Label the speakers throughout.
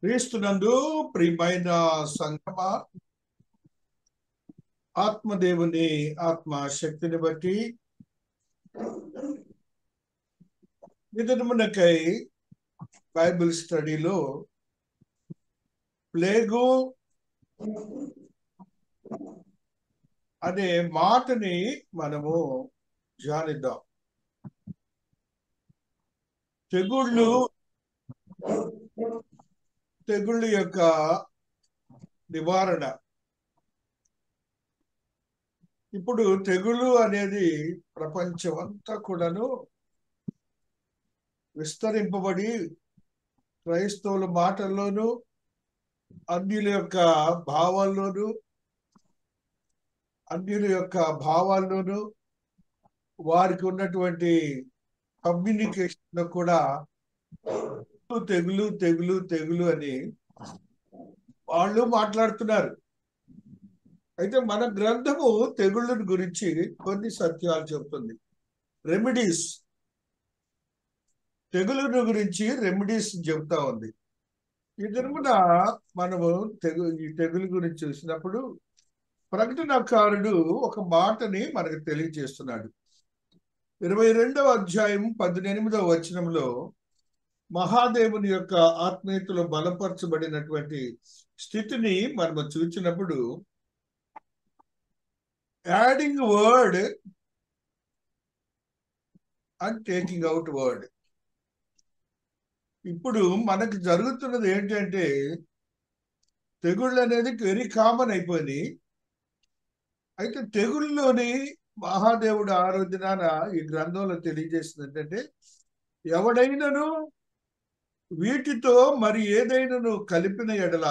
Speaker 1: క్రీస్తునందు ప్రియమైన సంగమా, ఆత్మదేవుని ఆత్మ శక్తిని బట్టి విధమునకై బైబిల్ స్టడీలో ప్లేగు అనే మాటని మనము ధ్యానిద్దాం. తెగుళ్ళు యొక్క నివారణ. ఇప్పుడు తెగులు అనేది ప్రపంచం అంతా కూడాను విస్తరింపబడి క్రైస్తవుల మాటల్లోనూ అన్యుల యొక్క భావాల్లోనూ వారికి ఉన్నటువంటి కమ్యూనికేషన్ లో కూడా తెగులు తెగులు తెగులు అని వాళ్ళు మాట్లాడుతున్నారు. అయితే మన గ్రంథము తెగుళ్ళ గురించి కొన్ని సత్యాలు చెబుతుంది. రెమెడీస్, తెగులును గురించి రెమెడీస్ చెబుతా ఉంది. ఈ దినమున మనము ఈ తెగులు గురించి చూసినప్పుడు ప్రకటనకారుడు ఒక మాటని మనకు తెలియజేస్తున్నాడు. 22వ అధ్యాయం 18వ వచనంలో మహాదేవుని యొక్క ఆత్మీయతలో బలపరచబడినటువంటి స్థితిని మనం చూసినప్పుడు adding word and taking out word. ఇప్పుడు మనకు జరుగుతున్నది ఏంటంటే తెగుళ్ళు అనేది వెరీ కామన్ అయిపోయింది. అయితే తెగుళ్ళలోని మహాదేవుడు ఆ రోజున ఈ గ్రంథంలో తెలియజేసింది ఏంటంటే, ఎవడైనను వీటితో మరి ఏదైనాను కలిపిన ఎడల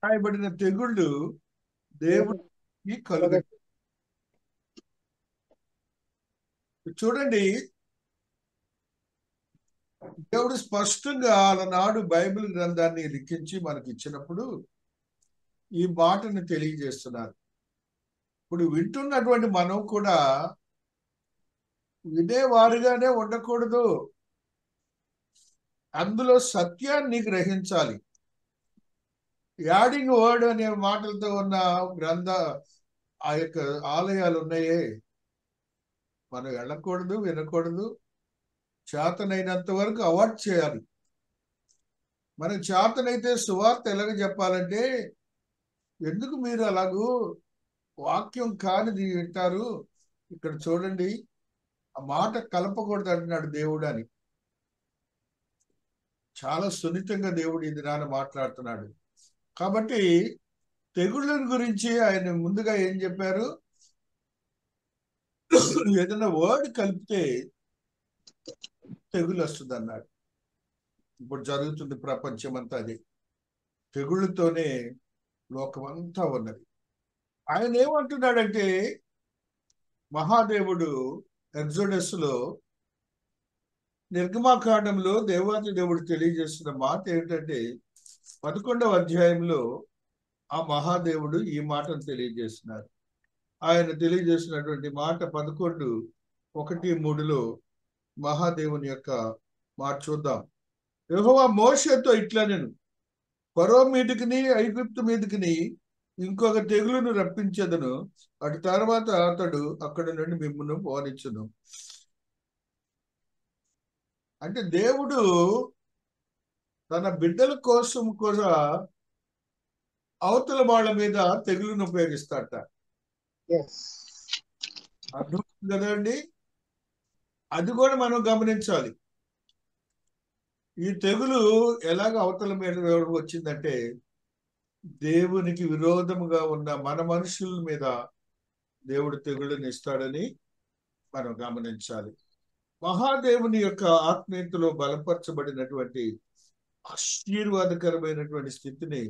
Speaker 1: రాయబడిన తెగుళ్ళు దేవుడికి కలుగు. చూడండి, దేవుడు స్పష్టంగా ఆనాడు బైబిల్ గ్రంథాన్ని లిఖించి మనకి ఇచ్చినప్పుడు ఈ మాటను తెలియజేస్తున్నారు. ఇప్పుడు వింటున్నటువంటి మనం కూడా వినేవారుగానే ఉండకూడదు, అందులో సత్యాన్ని గ్రహించాలి. యాడింగ్ వర్డ్ అనే మాటలతో ఉన్న ఆ యొక్క ఆలయాలు ఉన్నాయే, మనం వెళ్ళకూడదు, వినకూడదు. చేతనైనంత వరకు అవాయిడ్ చేయాలి. మనకు చేతనైతే సువార్త ఎలాగ చెప్పాలంటే, ఎందుకు మీరు అలాగూ వాక్యం కానిది వింటారు, ఇక్కడ చూడండి ఆ మాట కలపకూడదు అంటున్నాడు దేవుడు అని. చాలా సున్నితంగా దేవుడు ఈ దినాన మాట్లాడుతున్నాడు. కాబట్టి తెగుళ్ళ గురించి ఆయన ముందుగా ఏం చెప్పారు, ఏదైనా వర్డ్ కలిపితే తెగులు వస్తుంది అన్నాడు. ఇప్పుడు జరుగుతుంది ప్రపంచం అంతా అది. తెగుళ్ళతోనే లోకమంతా ఉన్నది. ఆయన ఏమంటున్నాడంటే, మహాదేవుడు ఎగ్జోడస్ లో నిర్గమాకాండంలో దేవాది దేవుడు తెలియజేస్తున్న మాట ఏమిటంటే, 11వ అధ్యాయంలో ఆ మహాదేవుడు ఈ మాటను తెలియజేస్తున్నారు. ఆయన తెలియజేసినటువంటి మాట 11:1-3లో మహాదేవుని యొక్క మాట చూద్దాం. యెహోవా మోషేతో ఇట్లా, నేను ఫరో మీదకిని ఐగుప్తు మీదకిని ఇంకొక తెగులును రప్పించదను, అటు తర్వాత అతడు అక్కడ నుండి మిమ్మును పోనిచ్చును. అంటే దేవుడు తన బిడ్డల కోసం కూడా అవతల వాళ్ళ మీద తెగులును ఉపయోగిస్తాడట. అర్థం కదండి? అది కూడా మనం గమనించాలి. ఈ తెగులు ఎలాగ అవతల మీద వచ్చిందంటే, దేవునికి విరోధముగా ఉన్న మన మనుషుల మీద దేవుడు తెగుళ్ళని ఇస్తాడని మనం గమనించాలి. మహాదేవుని యొక్క ఆత్మీయతలో బలపరచబడినటువంటి ఆశీర్వాదకరమైనటువంటి స్థితిని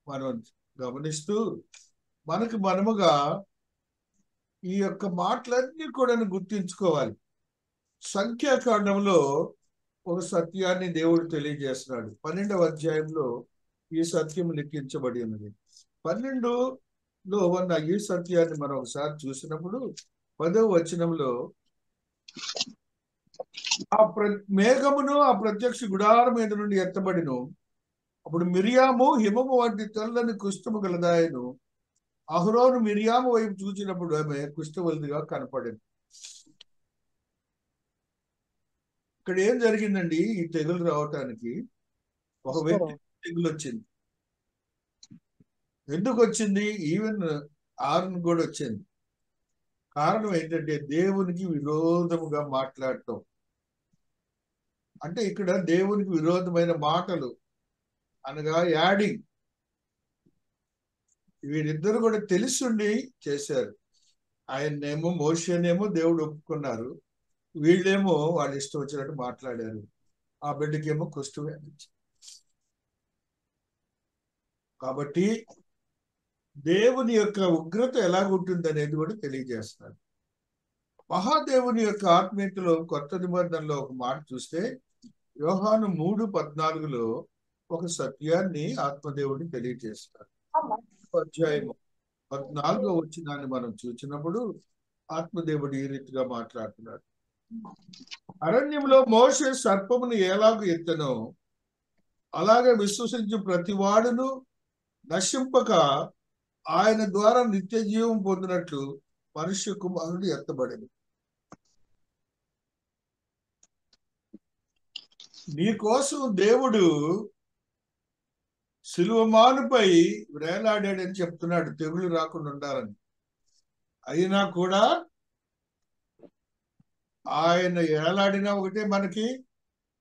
Speaker 1: మనం గమనిస్తూ మనముగా ఈ యొక్క మాటలన్నీ కూడా గుర్తించుకోవాలి. సంఖ్యాకాండంలో ఒక సత్యాన్ని దేవుడు తెలియజేస్తున్నాడు. 12వ అధ్యాయంలో ఈ సత్యం లిఖించబడి ఉన్నది. 12లో ఉన్న ఈ సత్యాన్ని మనం ఒకసారి చూసినప్పుడు 10వ వచనంలో మేఘమును ఆ ప్రత్యక్ష గుడారం మీద నుండి ఎత్తబడిను. అప్పుడు మిరియాము హిమము వంటి తెల్లని కుష్ఠము గలదాయను. అహరోను మిరియాము వైపు చూచినప్పుడు ఆమె కుష్ఠవల్లిగా కనపడింది. ఇక్కడ ఏం జరిగిందండి? ఈ తెగులు రావటానికి ఒక వ్యక్తి తెగులు వచ్చింది. ఎందుకు వచ్చింది? ఈవెన్ ఆరును కూడా వచ్చింది. కారణం ఏంటంటే దేవునికి విరోధముగా మాట్లాడటం. అంటే ఇక్కడ దేవునికి విరోధమైన మాటలు అనగా యాడింగ్. వీరిద్దరు కూడా తెలిసిండి చేశారు. ఆయన్నేమో మోషేనేమో దేవుడు ఒప్పుకున్నారు, వీళ్ళేమో వాళ్ళు ఇష్టం వచ్చినట్టు మాట్లాడారు. ఆ బిడ్డకేమో కుష్ఠవ్యాధి. కాబట్టి దేవుని యొక్క ఉగ్రత ఎలాగుంటుంది అనేది కూడా తెలియజేస్తారు. మహాదేవుని యొక్క ఆత్మీయతలో కొత్త నిబంధనలో ఒక మాట చూస్తే యోహాను 3:14 ఒక సత్యాన్ని ఆత్మదేవుడిని తెలియజేస్తారు. అధ్యాయం 14 వచనాన్ని మనం చూసినప్పుడు ఆత్మదేవుడు ఈ రీతిగా మాట్లాడుతున్నాడు. అరణ్యంలో మోషే సర్పమును ఎలాగ ఎత్తనో అలాగే విశ్వసించు ప్రతి వాడును నశింపక ఆయన ద్వారా నిత్య జీవం పొందినట్లు మనుష్య కుమారుడు ఎత్తబడింది. నీ కోసం దేవుడు శిలువమానుపై వేలాడాడని చెప్తున్నాడు, తెగులు రాకుండా ఉండాలని. అయినా కూడా ఆయన వేలాడినా ఒకటే, మనకి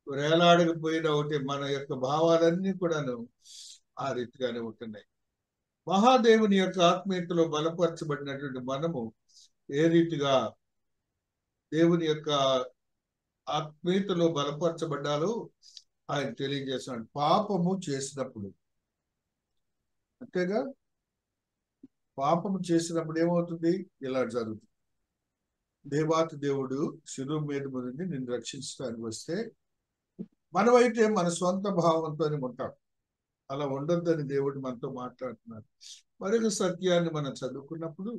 Speaker 1: వేలాడకపోయినా ఒకటే, మన యొక్క భావాలన్నీ కూడాను ఆ రీతిగానే ఉంటున్నాయి. మహాదేవుని యొక్క ఆత్మీయతలో బలపరచబడినటువంటి మనము ఏ రీతిగా దేవుని యొక్క ఆత్మీయతలో బలపరచబడ్డాలో ఆయన తెలియజేస్తున్నాడు. పాపము చేసినప్పుడు, అంతేగా, పాపము చేసినప్పుడు ఏమవుతుంది? ఇలా జరుగుతుంది. దేవాతి దేవుడు శిలువ మీద నుండి నిన్ను రక్షించడానికి వస్తే మనమైతే మన సొంత భావంతోనే ఉంటాం. అలా ఉండొద్దని దేవుడు మనతో మాట్లాడుతున్నాడు. మరొక సత్యాన్ని మనం చదువుకున్నప్పుడు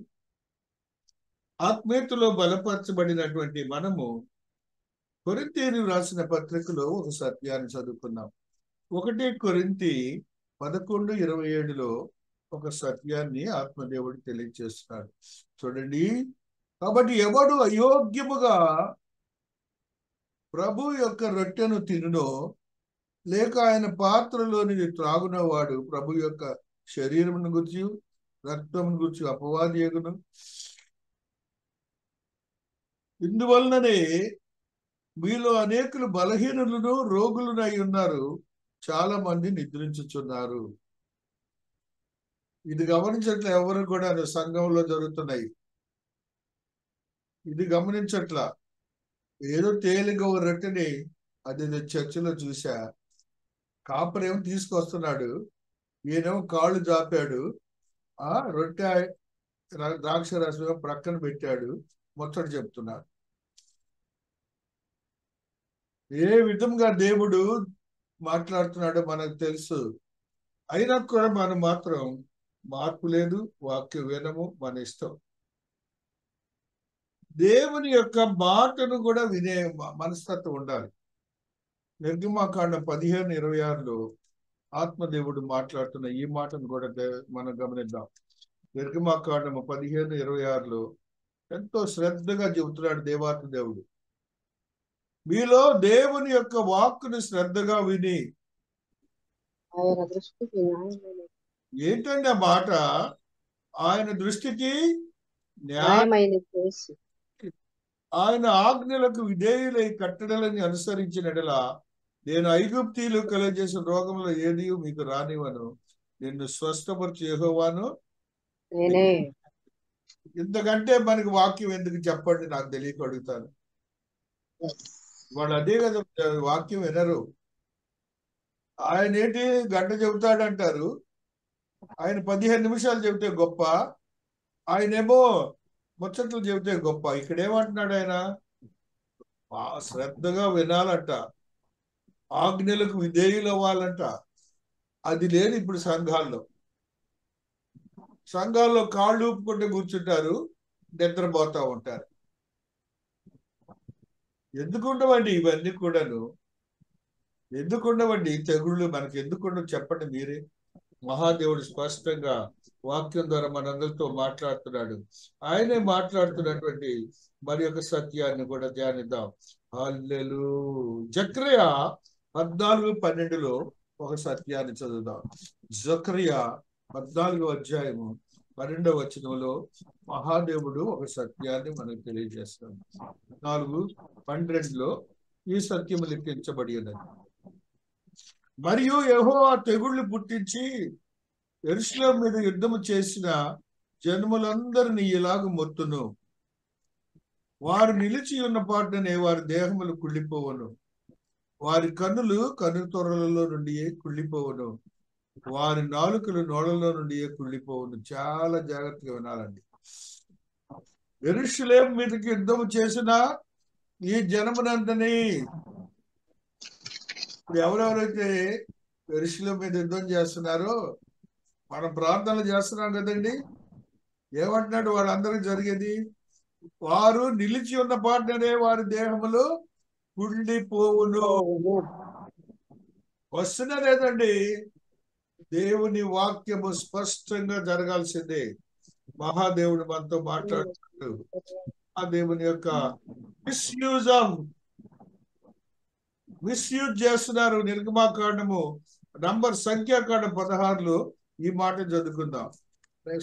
Speaker 1: ఆత్మీయతలో బలపరచబడినటువంటి మనము కొరింథీయులకు రాసిన పత్రికలో ఒక సత్యాన్ని చదువుకున్నాం. 1 కొరింథీ 11:27 ఒక సత్యాన్ని ఆత్మదేవుడు తెలియజేస్తున్నాడు. చూడండి, కాబట్టి ఎవడు అయోగ్యముగా ప్రభు యొక్క రొట్టెను తినునో లేక ఆయన పాత్రలోని త్రాగునవాడు ప్రభు యొక్క శరీరమును గురించి రక్తమును గురించి అపవాది ఎగును. ఇందువలననే మీలో అనేకులు బలహీనులను రోగులనై ఉన్నారు, చాలా మంది నిద్రించుచున్నారు. ఇది గమనించట్లే ఎవరు కూడా సంఘంలో జరుగుతున్నాయి. ఇది గమనించట్లా. ఏదో తేలిగా రొట్టెని అది చర్చిలో చూసా, కాపరేమో తీసుకొస్తున్నాడు, ఈయనేమో కాళ్ళు జాపాడు, ఆ రొట్టె ద్రాక్ష రసం ప్రక్కన పెట్టాడు, ముచ్చట చెప్తున్నాడు. ఏ విధంగా దేవుడు మాట్లాడుతున్నాడో మనకు తెలుసు. అయినా కూడా మనం మాత్రం మార్పు లేదు, వాక్యం వినము, మన ఇష్టం. దేవుని యొక్క మాటను కూడా వినే మనస్తత్వం ఉండాలి. నిర్గమాకాండం 15:26 ఆత్మదేవుడు మాట్లాడుతున్న ఈ మాటను కూడా మనం గమనిద్దాం. నిర్గమాకాండము 15:26 ఎంతో శ్రద్ధగా చెబుతున్నాడు దేవాతి దేవుడు. మీలో దేవుని యొక్క వాక్కును శ్రద్ధగా విని, ఏంటండి ఆ మాట? ఆయన దృష్టికి ఆయన ఆజ్ఞలకు విధేయులై కట్టడలని అనుసరించినట్లా నేను ఐగుప్తీయులు కలుగజేసిన రోగంలో ఏది మీకు రానివను, నిన్ను స్వస్థపరిచి యెహోవాను. ఇంతకంటే మనకి వాక్యం ఎందుకు చెప్పండి, నాకు తెలియక అడుగుతాను. వాళ్ళు అదే కదా వాక్యం వినరు. ఆయన ఏంటి గంట చెబుతాడంటారు, ఆయన 15 నిమిషాలు చెబితే గొప్ప, ఆయనేమో ముచ్చట్లు చెబితే గొప్ప. ఇక్కడ ఏమంటున్నాడు ఆయన? శ్రద్ధగా వినాలంట, ఆజ్ఞలకు విధేయులు అవ్వాలంట. అది లేదు ఇప్పుడు సంఘాల్లో. సంఘాల్లో కాళ్ళు ఊపుకుంటూ కూర్చుంటారు, నిద్రపోతా ఉంటారు. ఎందుకుండవండి ఇవన్నీ కూడాను? ఎందుకుండవండి తెగుళ్ళు? మనకి ఎందుకుండవు చెప్పండి మీరే. మహాదేవుడు స్పష్టంగా వాక్యం ద్వారా మనందరితో మాట్లాడుతున్నాడు. ఆయనే మాట్లాడుతున్నటువంటి మరి యొక్క సత్యాన్ని కూడా ధ్యానిద్దాం. హల్లెలూ జకర్యా 14:12లో ఒక సత్యాన్ని చదువుదాం. జకర్యా 14 అధ్యాయము 12వ వచనంలో మహాదేవుడు ఒక సత్యాన్ని మనకు తెలియజేస్తాడు. 14:12లో ఈ సత్యము లిఖించబడి ఉన్నది. మరియు యెహోవా తెగుళ్లు పుట్టించి యెరూషలేము మీద యుద్ధము చేసిన జనములందరినీ ఇలాగ మొత్తును. వారు నిలిచి ఉన్న పాటనే వారి దేహములు కుళ్ళిపోవను. వారి కన్నులు కనుతొరలలో నుండి కుళ్ళిపోవను. వారి నాలుకలు నోళ్ళలో నుండి కుళ్ళిపోవను. చాలా జాగ్రత్తగా వినాలండి. యెరూషలేము మీదకి యుద్ధము చేసిన ఈ జనమునంతని, ఇప్పుడు ఎవరెవరైతే యెరూషలేము మీద యుద్ధం చేస్తున్నారో మనం ప్రార్థనలు చేస్తున్నాం కదండి. ఏమంటున్నాడు వాళ్ళందరికీ జరిగేది? వారు నిలిచి ఉన్న పాటనే వారి దేహములు కుళ్ళిపోవును. వస్తున్నా లేదండి? దేవుని వాక్యము స్పష్టంగా జరగాల్సిందే. మహాదేవుడు మనతో మాట్లాడుతున్నాడు. ఆ దేవుని యొక్క మిస్యూజ్ చేస్తున్నారు. నిర్గమాకాండము సంఖ్యాకాండం 16లో ఈ మాట చదువుకుందాం.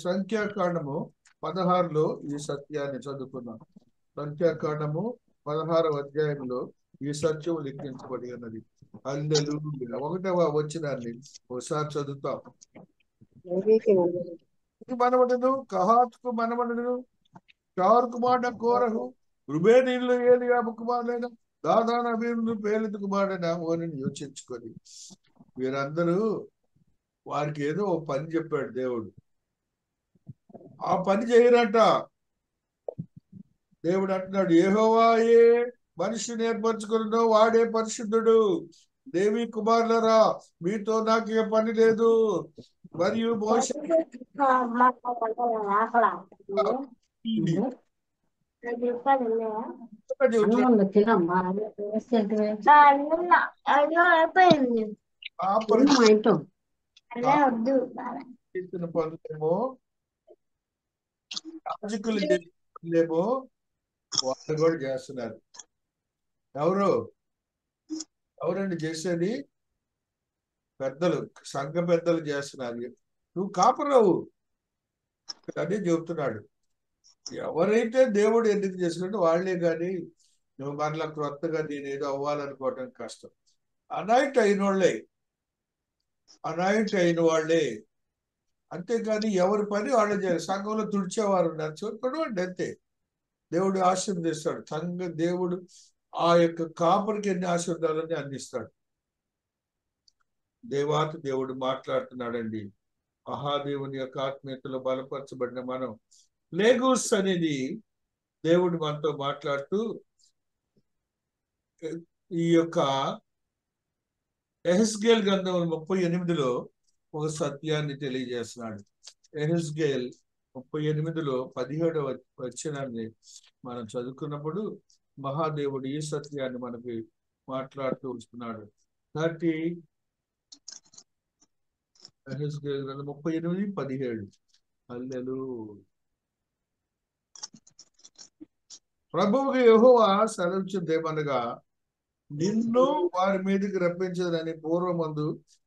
Speaker 1: సంఖ్యాకాండము 16లో ఈ సత్యాన్ని చదువుకుందాం. సంఖ్యాకాండము 16వ అధ్యాయంలో ఈ సత్యం లిఖించబడి ఉన్నది. హల్లెలూయా. 1వ వచనాన్ని ఒకసారి చదువుతాం. మనవడును కహాతుకు మనవడును షారు కుమారుడు కోరహు రుబేనీయులు ఏలియాబు కుమారుడైన దాదాన వీరులు పేలిత కుమారుడైన ఓనిని యోచించుకొని వీరందరూ వారికి ఏదో ఒక పని చెప్పాడు దేవుడు. ఆ పని చేయరంట. దేవుడు అంటున్నాడు, యెహోవాయే మనిషిని ఏర్పరచుకున్నో వాడే పరిశుద్ధుడు. దేవి కుమారులరా, మీతో నాకు ఏ పని లేదు. మరియు మోషే చేసిన పనులేమో యాజకులు చేసిన పనులేమో వాళ్ళు కూడా చేస్తున్నారు. ఎవరండి చేసేది? పెద్దలు, సంఘ పెద్దలు చేస్తున్నారు. నువ్వు కాపరావు అదే చెబుతున్నాడు. ఎవరైతే దేవుడు ఎందుకు చేసినట్టు వాళ్ళే కానీ నువ్వు మరలా క్రొత్తగా నేనేదో అవ్వాలనుకోవటం కష్టం. అనాయింట్ అయిన వాళ్ళే. అంతేకాని ఎవరి పని వాళ్ళు చేయాలి. సంఘంలో తుడిచేవారు ఉన్నారు, చూడండి అంతే. దేవుడు ఆశీర్వదిస్తాడు. దేవుడు ఆ యొక్క కాపరికి ఎన్ని ఆశీర్వాదాలని అందిస్తాడు. దేవాతి దేవుడు మాట్లాడుతున్నాడండి. మహాదేవుని యొక్క ఆత్మీయతలో బలపరచబడిన మనం లేగూస్ అనేది దేవుడు మనతో మాట్లాడుతూ ఈ యొక్క ఎహెజ్కేలు గ్రంథం 38లో ఒక సత్యాన్ని తెలియజేస్తున్నాడు. ఎహెజ్కేలు 38లో 17వ వచనాన్ని మనం చదువుకున్నప్పుడు మహాదేవుడు ఈ సత్యాన్ని మనకి మాట్లాడుతూ వస్తున్నాడు. 38:17 హల్లెలూయా. ప్రభువుకు యెహోవా సెలవిచ్చుదేమనగా, నిన్ను వారి మీదకి రప్పించదని పూర్వమందు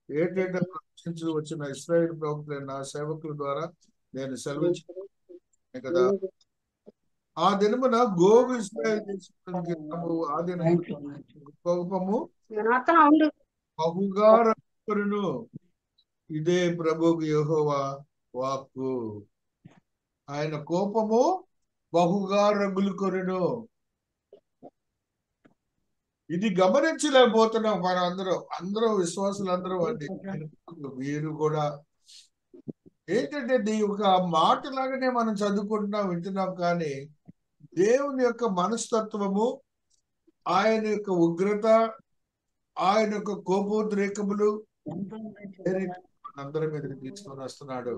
Speaker 1: ఏటేటా ప్రవచించు వచ్చిన ఇశ్రాయేలు ప్రవక్తలైన నా సేవకుల ద్వారా నేను సెలవిచ్చాను కదా. ఆ దినమున గోగు ఇశ్రాయేలు దేశములోనికి ఆ దినము కోపము బహుగా రగులుకొనును. ఇదే ప్రభువుకు యెహోవా వాక్కు. ఆయన కోపము బహుగా రగులుకొనును. ఇది గమనించలేకపోతున్నాం మనం అందరూ విశ్వాసులందరూ అండి. మీరు కూడా ఏంటంటే ఈ ఒక మాటలాగానే మనం చదువుకుంటున్నాం, వింటున్నాం. కానీ దేవుని యొక్క మనస్తత్వము, ఆయన యొక్క ఉగ్రత, ఆయన యొక్క కోపోద్రేకములు అందరి మీదకి తీసుకొని వస్తున్నాడు.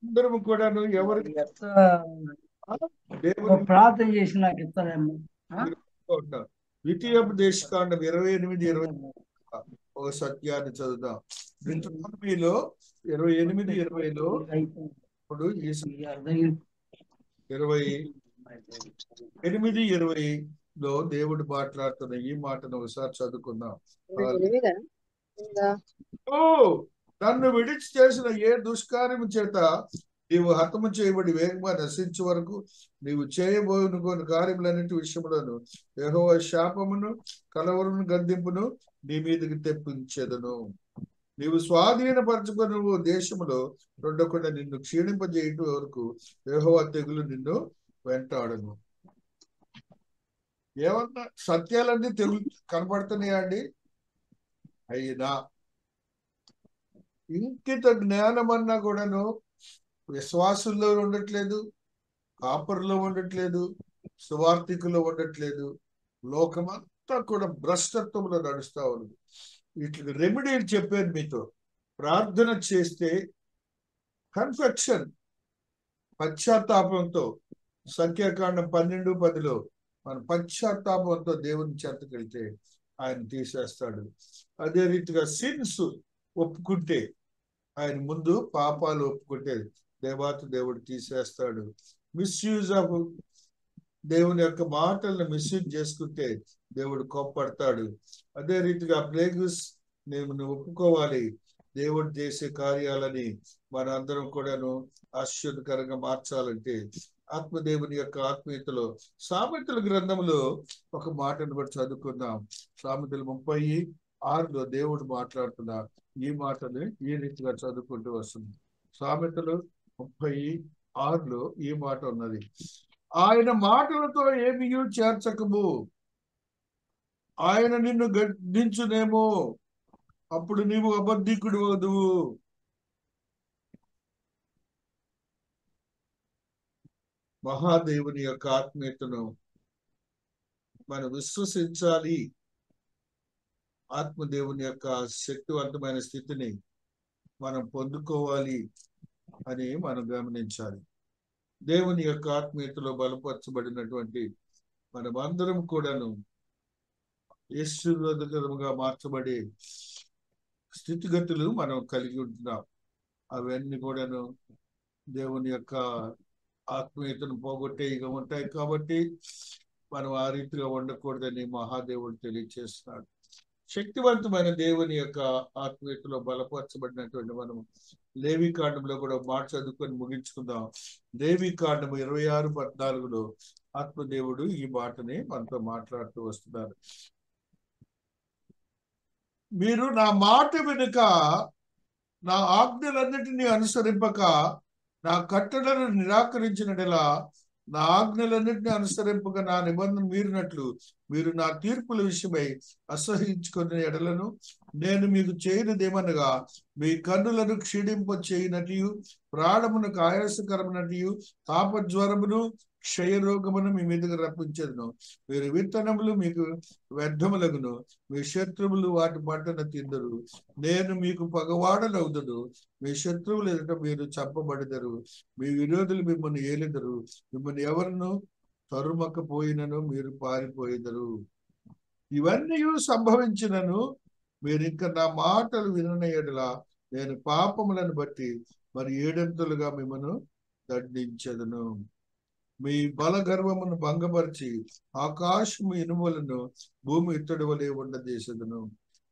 Speaker 1: అందరము కూడాను ఎవరికి దేవుని
Speaker 2: ప్రార్థన చేసి నాకు ఇస్తారేమో.
Speaker 1: ఉంటారు. ద్వితీయోపదేశకాండం 28-20 ఒక సత్యాన్ని చదువుదాం. దితుకాండంలో 28-20లో ఇప్పుడు ఈ 28-20లో దేవుడు మాట్లాడుతున్న ఈ మాటను ఒకసారి చదువుకుందాం. ఓ నన్ను విడిచి చేసిన ఏ దుష్కార్యము చేత నీవు హతము చేయబడి వేగంగా నశించే వరకు నీవు చేయబోయిన కొన్ని కార్యములన్నిటి విషయములను యెహోవా శాపమును కలవరమును గద్దింపును నీ మీదకి తెప్పించెదను. నీవు స్వాధీనపరచుకుని దేశములో ఉండకుండా నిన్ను క్షీణింపజేయటం వరకు యెహోవా తెగులు నిన్ను వెంటాడను. ఏమన్నా సత్యాలన్నీ తెగులు కనపడుతున్నాయా అండి? అయినా ఇంకిత జ్ఞానం అన్నా కూడాను విశ్వాసుల్లో ఉండట్లేదు, కాపరులో ఉండట్లేదు, సువార్థికులో ఉండట్లేదు. లోకమంతా కూడా భ్రష్టత్వంలో నడుస్తా ఉంది. వీటికి రెమెడీలు చెప్పాను మీతో. ప్రార్థన చేస్తే కన్ఫెక్షన్, పశ్చాత్తాపంతో, సంఖ్యాకాండం 12:10లో మన పశ్చాత్తాపంతో దేవుని చెంతకు వెళ్తే ఆయన తీసేస్తాడు. అదే రీతిగా సిన్స్ ఒప్పుకుంటే, ఆయన ముందు పాపాలు ఒప్పుకుంటే దేవుడు తీసేస్తాడు. మిస్యూజ్ ఆఫ్ దేవుని యొక్క మాటలను మిస్యూజ్ చేసుకుంటే దేవుడు కోప్పడతాడు. అదే రీతిగా ప్లేగ్స్ నేను ఒప్పుకోవాలి. దేవుడు చేసే కార్యాలని మనందరం కూడాను ఆశ్చర్యకరంగా మార్చాలంటే ఆత్మదేవుని యొక్క ఆత్మీయతలో సామెతల గ్రంథంలో ఒక మాటను బట్టి చదువుకుందాం. సామెతలు 36లో దేవుడు మాట్లాడుతున్న ఈ మాటని ఈ రీతిగా చదువుకుంటూ వస్తుంది. సామెతలు 36లో ఈ మాట ఉన్నది. ఆయన మాటలతో ఏమీ చేర్చకము, ఆయన నిన్ను గద్దించునేమో, అప్పుడు నీవు అబద్ధికుడు వదువు. మహాదేవుని యొక్క ఆత్మీయతను మనం విశ్వసించాలి. ఆత్మదేవుని యొక్క శక్తివంతమైన స్థితిని మనం పొందుకోవాలి అని మనం గమనించాలి. దేవుని యొక్క ఆత్మీయతలో బలపరచబడినటువంటి మనమందరం కూడాను యేసుగా మార్చబడే స్థితిగతులు మనం కలిగి ఉంటున్నాం. అవన్నీ కూడాను దేవుని యొక్క ఆత్మీయతను పోగొట్టేగా ఉంటాయి. కాబట్టి మనం ఆ రీతిగా ఉండకూడదని మహాదేవుడు తెలియచేస్తున్నాడు. శక్తివంతమైన దేవుని యొక్క ఆత్మీయతలో బలపరచబడినటువంటి మనం లేవీకాండంలో కూడా మాట చదువుకొని ముగించుకుందాం. లేవీకాండం 26:14లో ఆత్మదేవుడు ఈ మాటని మనతో మాట్లాడుతూ వస్తున్నారు. మీరు నా మాట వెనుక నా ఆజ్ఞలన్నిటినీ అనుసరింపక నా కట్టడలను నిరాకరించినట్లా నా ఆజ్ఞలన్నింటినీ అనుసరింపక నా నిబంధన మీరినట్లు మీరు నా తీర్పుల విషయమై అసహించుకునే ఎడలను నేను మీకు చేయనిదేమనగా మీ కన్నులను క్షీణింప చేయనటియు ప్రాణమునకు ఆయాసకరమైనటియు తాపజ్వరమును క్షయరోగమును మీ మీదకి రప్పించదును. మీరు విత్తనములు మీకు వ్యర్థములగును, మీ శత్రువులు వాటి పంటను తిందరు. నేను మీకు పగవాడనవుదును, మీ శత్రువులు ఎదుట మీరు చంపబడదరు. మీ విరోధులు మిమ్మల్ని ఏలిదరు, మిమ్మల్ని ఎవరిను తరుమకపోయినను మీరు పారిపోయిదరు. ఇవన్నీ సంభవించినను మీరు ఇంకా నా మాటలు వినన యెడల నేను పాపములను బట్టి మరి 7 మిమ్మను దండించదును. మీ బల గర్వమును భంగపరిచి ఆకాశము ఇనుములను భూమి ఇత్తడి వలె ఉండజేసెదను.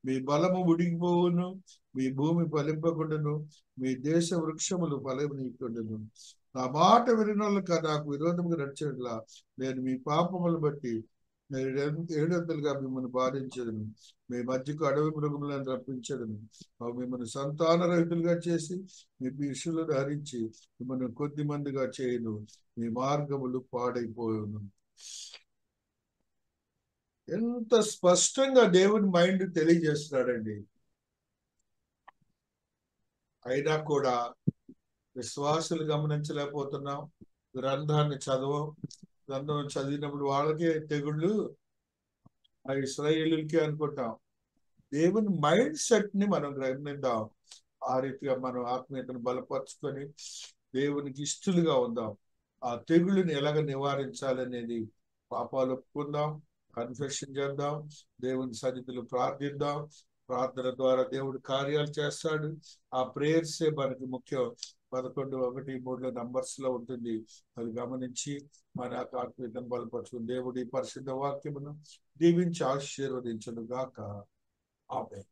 Speaker 1: మీ బలము ఉడిగిపోవును, మీ భూమి ఫలింపకుండాను, మీ దేశ వృక్షములు ఫలనీయకుండాను. నా మాట వినోళ్ళక నాకు విరోధముగా నడిచేట్లా నేను మీ పాపములు బట్టి 7 మిమ్మల్ని బాధించదును. మీ మధ్యకు అడవి మృగములను రప్పించదును. అవి మిమ్మల్ని సంతాన రహితులుగా చేసి మీ శిష్యులను హరించి మిమ్మల్ని కొద్ది మందిగా చేయను. మీ మార్గములు పాడైపోయాను. ఎంత స్పష్టంగా దేవుని మైండ్ తెలియజేస్తున్నాడండి. అయినా కూడా విశ్వాసులు గమనించలేకపోతున్నాం. గ్రంథాన్ని గ్రంథం చదివినప్పుడు వాళ్ళకే తెగుళ్ళు, ఆ ఇశ్రాయేలులకే అనుకుంటాం. దేవుని మైండ్ సెట్ ని మనం గ్రహిద్దాం. ఆ రీతిగా మనం ఆత్మీయతను బలపరుచుకొని దేవునికి ఇష్టలుగా ఉందాం. ఆ తెగుళ్ళని ఎలాగ నివారించాలనేది పాపాలు ఒప్పుకుందాం, కన్ఫెషన్ చేద్దాం, దేవుని సన్నిధిలో ప్రార్థిద్దాం. ప్రార్థన ద్వారా దేవుడు కార్యాలు చేస్తాడు. ఆ ప్రేయర్సే మనకి ముఖ్యం. 11:1-3 నంబర్స్ లో ఉంటుంది. అది గమనించి మన ఆత్మీయతను బలపరచుకుని దేవుడి పరిశుద్ధ వాక్యమును దీవించి ఆశీర్వదించును గాక. ఆమేన్.